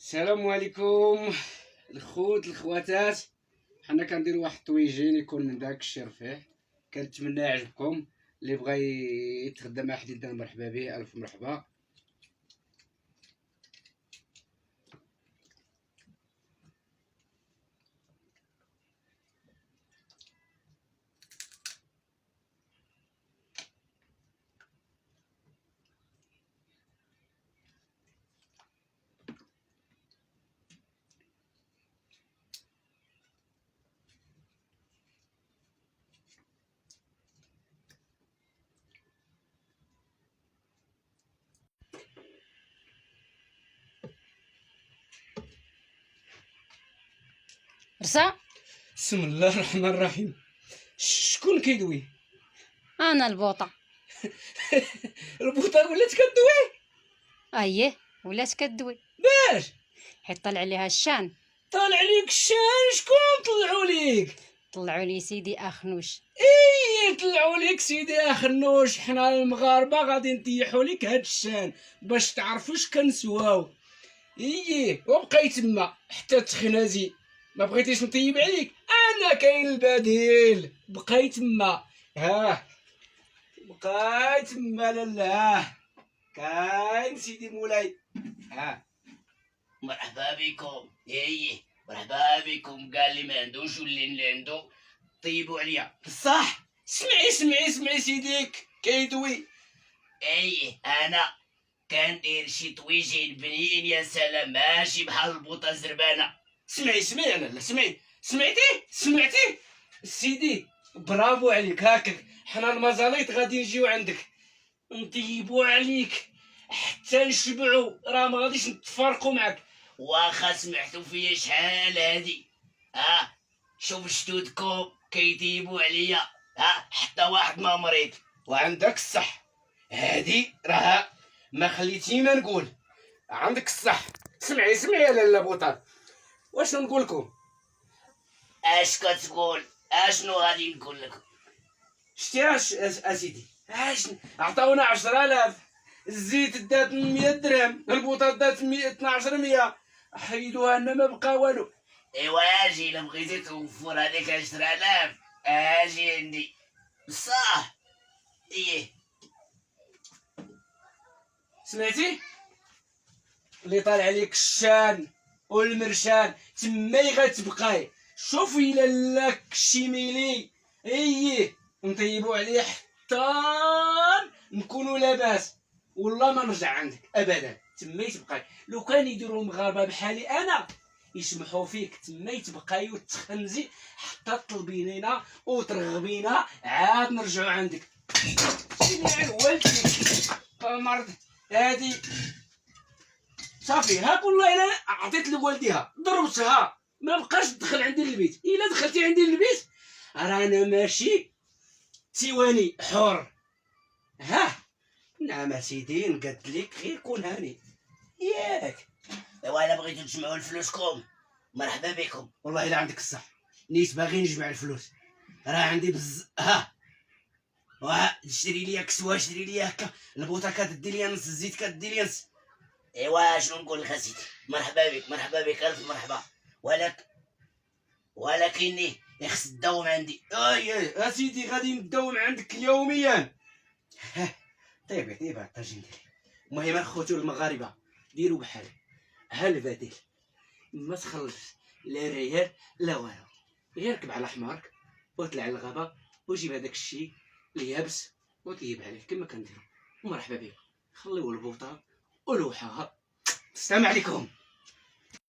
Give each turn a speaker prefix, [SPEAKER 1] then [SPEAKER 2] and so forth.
[SPEAKER 1] السلام عليكم الخوت الخواتات. حنا كنديروا واحد الطويجين يكون من داك الشيء رفيع، كنتمنى يعجبكم. اللي بغى يتغدى مع حديدنا مرحبا به، الف مرحبا.
[SPEAKER 2] رسا.
[SPEAKER 1] بسم الله الرحمن الرحيم. شكون كيدوي؟
[SPEAKER 2] انا البوطه.
[SPEAKER 1] البوطه ولات كدوي؟
[SPEAKER 2] اييه ولات كدوي.
[SPEAKER 1] باش
[SPEAKER 2] حيت طلع عليها الشان.
[SPEAKER 1] طالع عليك الشان؟ شكون طلعوا ليك؟
[SPEAKER 2] طلعوا لي سيدي اخنوش.
[SPEAKER 1] طلعوا ليك سيدي اخنوش. حنا المغاربه غادي نطيحوا لك هاد الشان باش تعرفوا اش كنسواو. وبقيت تما حتى تخنازي. ما بغيتيش نطيب عليك؟ انا كاين البديل. بقيت تما. بقيت تما. لاله كاين سيدي مولاي.
[SPEAKER 3] مرحبا بكم. مرحبا بكم. قال لي ما عندوش اللي عنده طيبوا عليا.
[SPEAKER 1] صح. سمعي سيديك كيدوي.
[SPEAKER 3] انا كندير شي طويجين بنين يا سلام، ماشي بحال البوطه الزربانه.
[SPEAKER 1] سمعي انا. سمعتي سيدي؟ برافو عليك. هاكك حنا المزاليط غادي نجيو عندك نطيبوا عليك حتى نشبعوا. راه ما غاديش نتفارقوا معك.
[SPEAKER 3] واخا سمعتوا فيا شحال هادي. شوف شتودكم كيطيبوا عليا، حتى واحد ما مريض.
[SPEAKER 1] وعندك الصح. هادي راه ما خليتي ما نقول. عندك الصح. سمعي يا لاله بوطال. واش نقول لكم؟
[SPEAKER 3] اش كتقول؟ اشنو غادي نقول لكم؟
[SPEAKER 1] شتي اسيدي اش عطاونا 10,000. الزيت دات 100 درهم، البوطه دات 1200. حيدوها لنا ما بقى والو.
[SPEAKER 3] ايوا اجي الا بغيتي توفر هذيك 10,000 اجي عندي بصح.
[SPEAKER 1] سمعتي؟ اللي طالع عليك الشان والمرشان تماي غتبقاي. شوف الا لاك شي ميلي نطيبو عليه حتى نكونوا لاباس. والله ما نرجع عندك ابدا. تماي تبقاي. لو كان يديروا المغاربه بحالي انا يسمحوا فيك تماي تبقاي وتخنزي حتى تطلبينينا وترغبينا عاد نرجعوا عندك. شنو والديك مرض هادي صافي. هاك والله الا عطيت لوالديها ضربتها ما بقاش تدخل عندي للبيت. الا دخلتي عندي للبيت رانا ماشي تيواني حر. نعم سيدي نقد لك غير كون هاني ياك.
[SPEAKER 3] ايوا الا بغيتو تجمعوا الفلوسكم مرحبا بكم.
[SPEAKER 1] والله الا عندك الصح. نيت باغي نجمع الفلوس. راه عندي تشري لي كسوه، شري لي هكا البوطه كتدي لي نص، الزيت كتدي لي نص.
[SPEAKER 3] ايوا شنو نقول لك اسيدي؟ مرحبا بك الف مرحبا. ولكني يخص الدوم عندي.
[SPEAKER 1] اسيدي غادي نداوم عندك يوميا. طيب الطاجين ديالي. المهم الخوتو المغاربه ديروا بحالي. ها البديل. ما تخلص لا ريال لا والو، غير ركب على حمارك وطلع للغابه وجيب هذاك الشيء اليابس وطيب عليه كما كنديروا. ومرحبا بكم. خليو البوطه ولوحها. السلام عليكم.